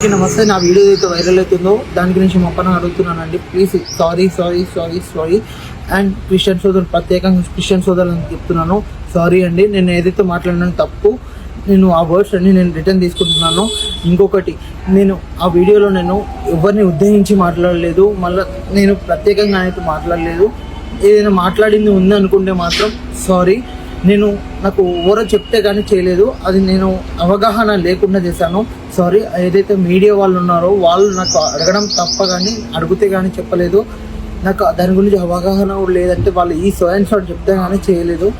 నమస్తే. నా వీడియో అయితే వైరల్ అవుతుందో దాని గురించి మొప్పన అడుగుతున్నానండి. ప్లీజ్ సారీ అండ్ క్రిస్టియన్ సోదరులు, ప్రత్యేకంగా క్రిస్టియన్ సోదరులను చెప్తున్నాను, సారీ అండి. నేను ఏదైతే మాట్లాడినా తప్పు, నేను ఆ వర్డ్స్ అన్ని నేను రిటర్న్ తీసుకుంటున్నాను. ఇంకొకటి, నేను ఆ వీడియోలో నేను ఎవరిని ఉద్దేశించి మాట్లాడలేదు, మళ్ళీ నేను ప్రత్యేకంగా అయితే మాట్లాడలేదు. ఏదైనా మాట్లాడింది ఉంది అనుకుంటే మాత్రం సారీ. నేను నాకు ఎవరో చెప్తే కానీ చేయలేదు, అది నేను అవగాహన లేకుండా చేశాను, సారీ. ఏదైతే మీడియా వాళ్ళు ఉన్నారో వాళ్ళు నాకు అడగడం తప్ప కానీ అడిగితే కానీ చెప్పలేదు. నాకు దాని గురించి అవగాహన కూడా లేదంటే వాళ్ళు ఈ సోయన్స్ చెప్తే కానీ చేయలేదు.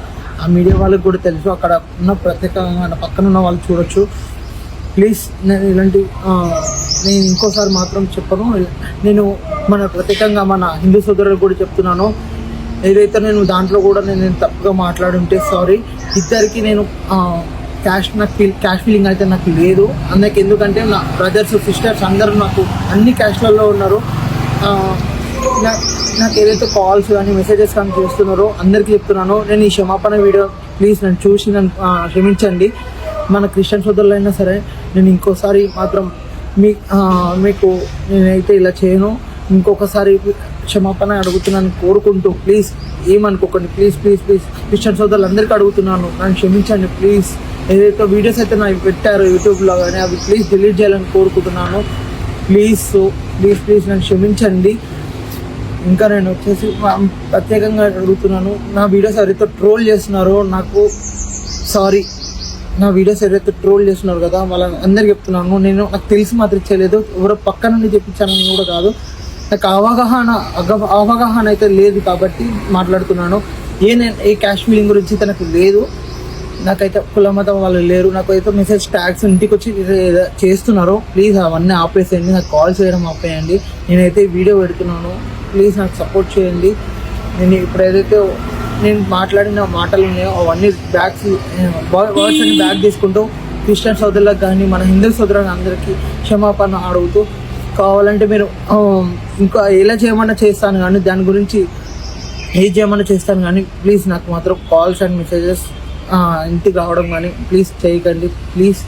ఆ మీడియా వాళ్ళకి కూడా తెలుసు, అక్కడ ఉన్న ప్రత్యేకంగా పక్కన ఉన్న వాళ్ళు చూడొచ్చు. ప్లీజ్ నేను ఇలాంటి నేను ఇంకోసారి మాత్రం చెప్పను. నేను ప్రత్యేకంగా మన హిందూ సోదరులకు కూడా చెప్తున్నాను, ఏదైతే నేను దాంట్లో కూడా నేను తప్పుగా మాట్లాడుంటే సారీ. ఇద్దరికి నేను క్యాష్ ఫీలింగ్ అయితే నాకు లేదు అందుకే, ఎందుకంటే నా బ్రదర్స్ సిస్టర్స్ అందరూ నాకు అన్ని క్యాష్లలో ఉన్నారు. నాకు ఏదైతే కాల్స్ కానీ మెసేజెస్ కానీ చేస్తున్నారో అందరికీ చెప్తున్నాను, నేను ఈ క్షమాపణ వీడియో ప్లీజ్ నన్ను చూసి నన్ను క్షమించండి. మన క్రిస్టియన్ సోదరులైనా సరే నేను ఇంకోసారి మాత్రం మీకు నేనైతే ఇలా చేయను. ఇంకొకసారి క్షమాపణ అడుగుతున్నాను కోరుకుంటూ, ప్లీజ్ ఏమనుకోకండి. ప్లీజ్ క్రిస్టియన్ సోదరులు అందరికీ అడుగుతున్నాను, నన్ను క్షమించండి ప్లీజ్. ఏదైతే వీడియోస్ అయితే నాకు పెట్టారో యూట్యూబ్లో కానీ అవి ప్లీజ్ డిలీట్ చేయాలని కోరుకుంటున్నాను. ప్లీజ్ నన్ను క్షమించండి. ఇంకా నేను వచ్చేసి ప్రత్యేకంగా అడుగుతున్నాను, నా వీడియోస్ ఎవరైతే ట్రోల్ చేస్తున్నారో నాకు సారీ. నా వీడియోస్ ఎవరైతే ట్రోల్ చేస్తున్నారు కదా వాళ్ళ అందరికీ చెప్తున్నాను, నాకు తెలిసి మాత్రం చేయలేదు, ఎవరో పక్క నుండి చెప్పించానని కూడా కాదు. నాకు అవగాహన అయితే లేదు కాబట్టి మాట్లాడుతున్నాను. ఏ క్యాష్ ఫీలింగ్ గురించి తనకు లేదు. నాకైతే కుల మతం వాళ్ళు లేరు. నాకైతే మెసేజ్ ట్యాగ్స్ ఇంటికి వచ్చి చేస్తున్నారు, ప్లీజ్ అవన్నీ ఆపేసేయండి. నాకు కాల్ చేయడం ఆపేయండి. నేనైతే వీడియో పెడుతున్నాను, ప్లీజ్ నాకు సపోర్ట్ చేయండి. నేను ఇప్పుడు ఏదైతే నేను మాట్లాడిన మాటలు ఉన్నాయో అవన్నీ వర్డ్స్ అన్ని బ్యాక్ తీసుకుంటూ క్రిస్టియన్ సోదరులకు కానీ మన హిందూ సోదరులకు అందరికీ క్షమాపణ అడుగుతూ, కావాలంటే మీరు ఇంకా ఎలా చేయమన్నా చేస్తాను కానీ దాని గురించి ఏది చేయమన్నా చేస్తాను కానీ ప్లీజ్ నాకు మాత్రం కాల్స్ అండ్ మెసేజెస్ ఇంటికి రావడం కానీ ప్లీజ్ చేయకండి. ప్లీజ్